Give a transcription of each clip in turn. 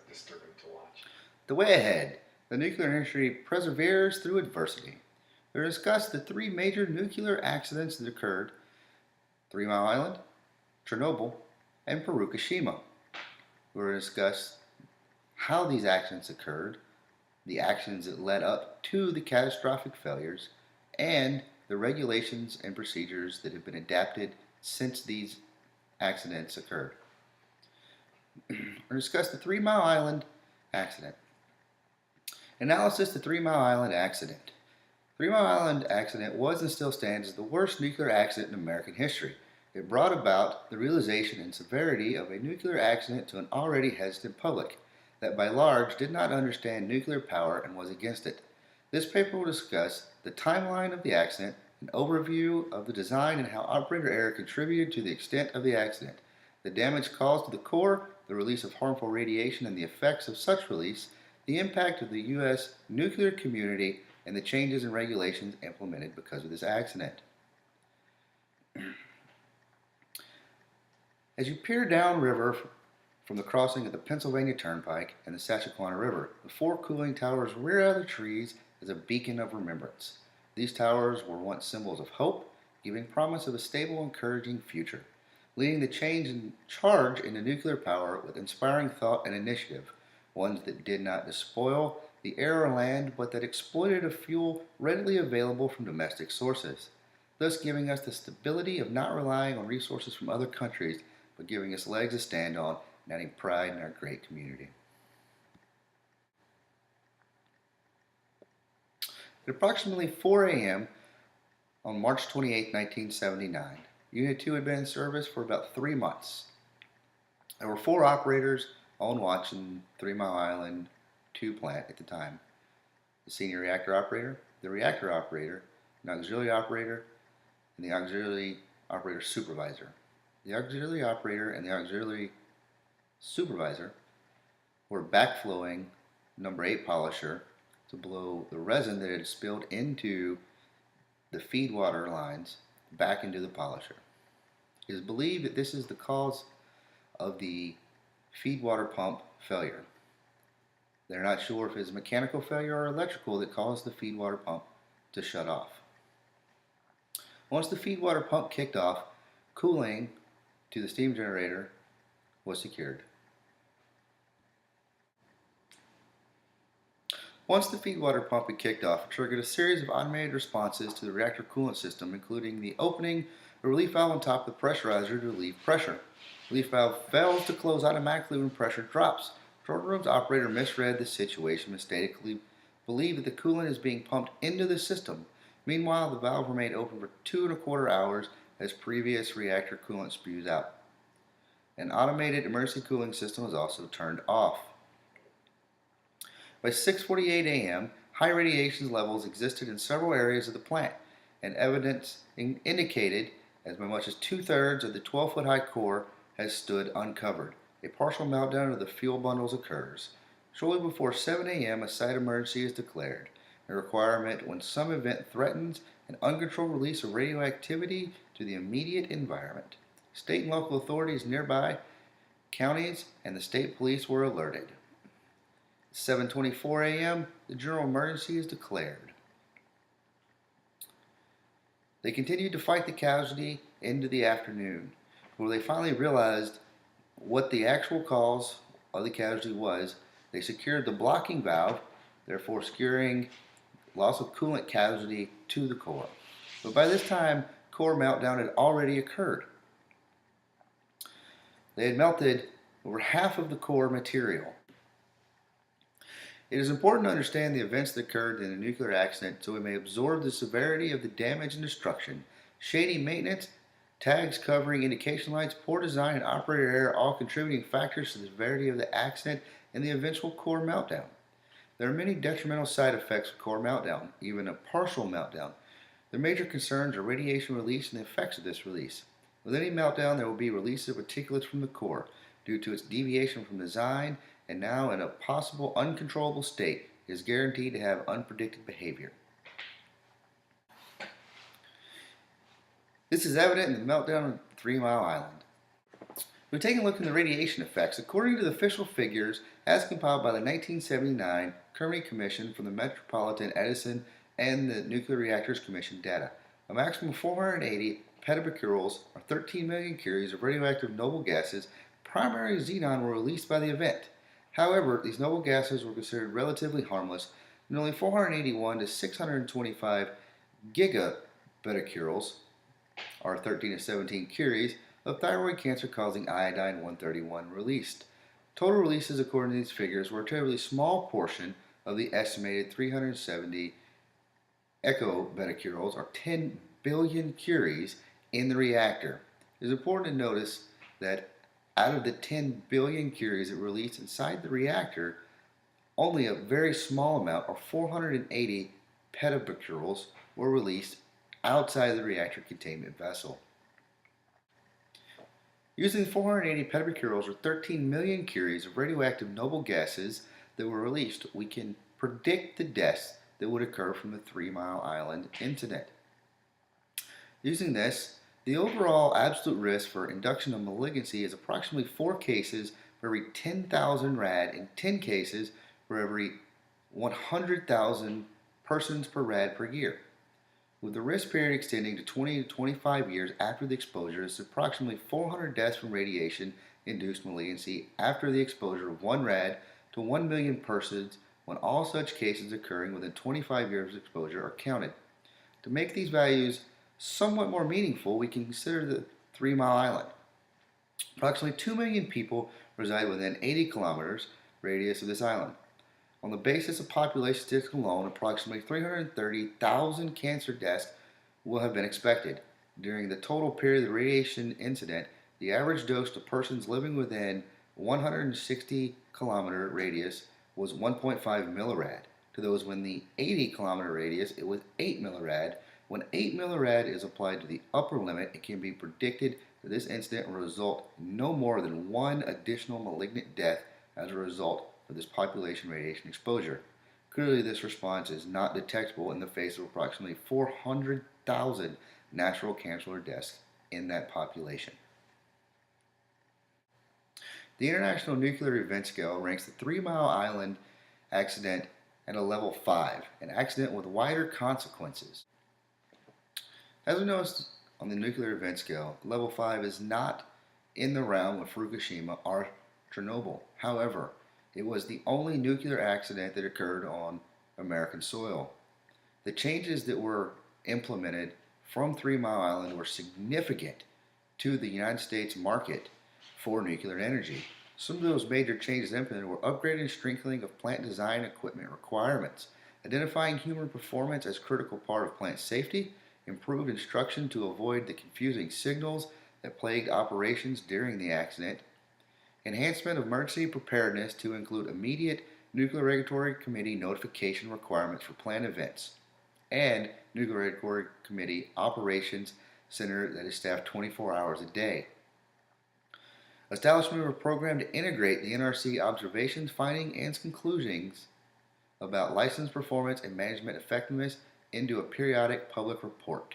disturbing to watch. The way ahead, the nuclear industry perseveres through adversity. We discuss the three major nuclear accidents that occurred: 3 Mile Island, Chernobyl, and Fukushima. We will discuss how these accidents occurred, the actions that led up to the catastrophic failures, and the regulations and procedures that have been adapted since these accidents occurred. We'll discuss the 3 Mile Island accident. Analysis: the 3 Mile Island accident. 3 Mile Island accident was and still stands as the worst nuclear accident in American history. It brought about the realization and severity of a nuclear accident to an already hesitant public that by large did not understand nuclear power and was against it. This paper will discuss the timeline of the accident, an overview of the design and how operator error contributed to the extent of the accident, the damage caused to the core, the release of harmful radiation and the effects of such release, the impact of the U.S. nuclear community, and the changes in regulations implemented because of this accident. As you peer downriver from the crossing of the Pennsylvania Turnpike and the Susquehanna River, the four cooling towers rear out of the trees as a beacon of remembrance. These towers were once symbols of hope, giving promise of a stable, encouraging future, leading the change in charge into nuclear power with inspiring thought and initiative, ones that did not despoil the air or land, but that exploited a fuel readily available from domestic sources, thus giving us the stability of not relying on resources from other countries, but giving us legs to stand on and adding pride in our great community. At approximately 4 a.m. on March 28, 1979, Unit 2 had been in service for about 3 months. There were 4 operators on watch in 3 Mile Island 2 plant at the time: the senior reactor operator, the reactor operator, an auxiliary operator, and the auxiliary operator supervisor. The auxiliary operator and the auxiliary supervisor were backflowing number 8 polisher to blow the resin that had spilled into the feed water lines back into the polisher. It is believed that this is the cause of the feed water pump failure. They're not sure if it's mechanical failure or electrical that caused the feed water pump to shut off. Once the feed water pump kicked off, cooling to the steam generator was secured. Once the feed water pump had kicked off, it triggered a series of automated responses to the reactor coolant system, including the opening a relief valve on top of the pressurizer to relieve pressure. The relief valve fails to close automatically when pressure drops. Control room's operator misread the situation, mistakenly believed that the coolant is being pumped into the system. Meanwhile, the valve remained open for 2¼ hours as previous reactor coolant spews out. An automated emergency cooling system was also turned off. By 6:48 a.m., high radiation levels existed in several areas of the plant, and evidence indicated as much as 2/3 of the 12-foot-high core has stood uncovered. A partial meltdown of the fuel bundles occurs. Shortly before 7 a.m., a site emergency is declared, a requirement when some event threatens an uncontrolled release of radioactivity to the immediate environment. State and local authorities nearby, counties, and the state police were alerted. 7:24 a.m., the general emergency is declared. They continued to fight the casualty into the afternoon, where they finally realized what the actual cause of the casualty was. They secured the blocking valve, therefore securing loss of coolant casualty to the core. But by this time, core meltdown had already occurred. They had melted over half of the core material. It is important to understand the events that occurred in a nuclear accident so we may absorb the severity of the damage and destruction. Shady maintenance, tags covering indication lights, poor design, and operator error all contributing factors to the severity of the accident and the eventual core meltdown. There are many detrimental side effects of core meltdown, even a partial meltdown. The major concerns are radiation release and the effects of this release. With any meltdown, there will be release of particulates from the core due to its deviation from design, and now in a possible uncontrollable state, it is guaranteed to have unpredicted behavior. This is evident in the meltdown of 3 Mile Island. We're taking a look at the radiation effects according to the official figures as compiled by the 1979 Kermit Commission from the Metropolitan Edison and the Nuclear Reactors Commission data. A maximum of 480 petabecquerels, or 13 million curies, of radioactive noble gases, primarily xenon, were released by the event. However, these noble gases were considered relatively harmless, and only 481 to 625 gigabetacurels, or 13 to 17 curies, of thyroid cancer-causing iodine-131 released. Total releases according to these figures were a relatively small portion of the estimated 370 ecobetacurels, or 10 billion curies, in the reactor. It is important to notice that out of the 10 billion curies that were released inside the reactor, only a very small amount, or 480 petabecquerels, were released outside the reactor containment vessel. Using 480 petabecquerels, or 13 million curies, of radioactive noble gases that were released, we can predict the deaths that would occur from the 3 Mile Island incident. Using this, the overall absolute risk for induction of malignancy is approximately 4 cases for every 10,000 rad and 10 cases for every 100,000 persons per rad per year. With the risk period extending to 20 to 25 years after the exposure, it's approximately 400 deaths from radiation-induced malignancy after the exposure of 1 rad to 1 million persons, when all such cases occurring within 25 years of exposure are counted. To make these values somewhat more meaningful, we can consider the 3 Mile Island. Approximately 2 million people reside within 80 kilometers radius of this island. On the basis of population statistics alone, approximately 330,000 cancer deaths will have been expected. During the total period of the radiation incident, the average dose to persons living within 160 kilometer radius was 1.5 millirad. To those within the 80 kilometer radius, it was 8 millirad. When 8 millirad is applied to the upper limit, it can be predicted that this incident will result in no more than 1 additional malignant death as a result of this population radiation exposure. Clearly, this response is not detectable in the face of approximately 400,000 natural cancer deaths in that population. The International Nuclear Event Scale ranks the 3 Mile Island accident at a level 5, an accident with wider consequences. As we noticed on the nuclear event scale, level 5 is not in the realm of Fukushima or Chernobyl. However, it was the only nuclear accident that occurred on American soil. The changes that were implemented from 3 Mile Island were significant to the United States market for nuclear energy. Some of those major changes implemented were upgrading and strengthening of plant design equipment requirements, identifying human performance as a critical part of plant safety, improved instruction to avoid the confusing signals that plagued operations during the accident, enhancement of emergency preparedness to include immediate Nuclear Regulatory Committee notification requirements for planned events, and Nuclear Regulatory Committee Operations Center that is staffed 24 hours a day. Establishment of a program to integrate the NRC observations, findings, and conclusions about license performance and management effectiveness into a periodic public report.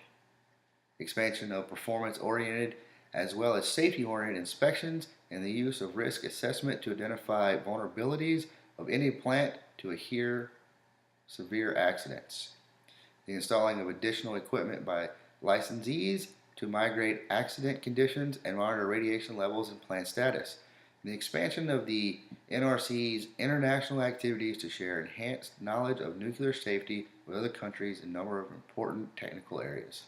Expansion of performance-oriented as well as safety-oriented inspections and the use of risk assessment to identify vulnerabilities of any plant to adhere severe accidents. The installing of additional equipment by licensees to migrate accident conditions and monitor radiation levels and plant status. The expansion of the NRC's international activities to share enhanced knowledge of nuclear safety with other countries in a number of important technical areas.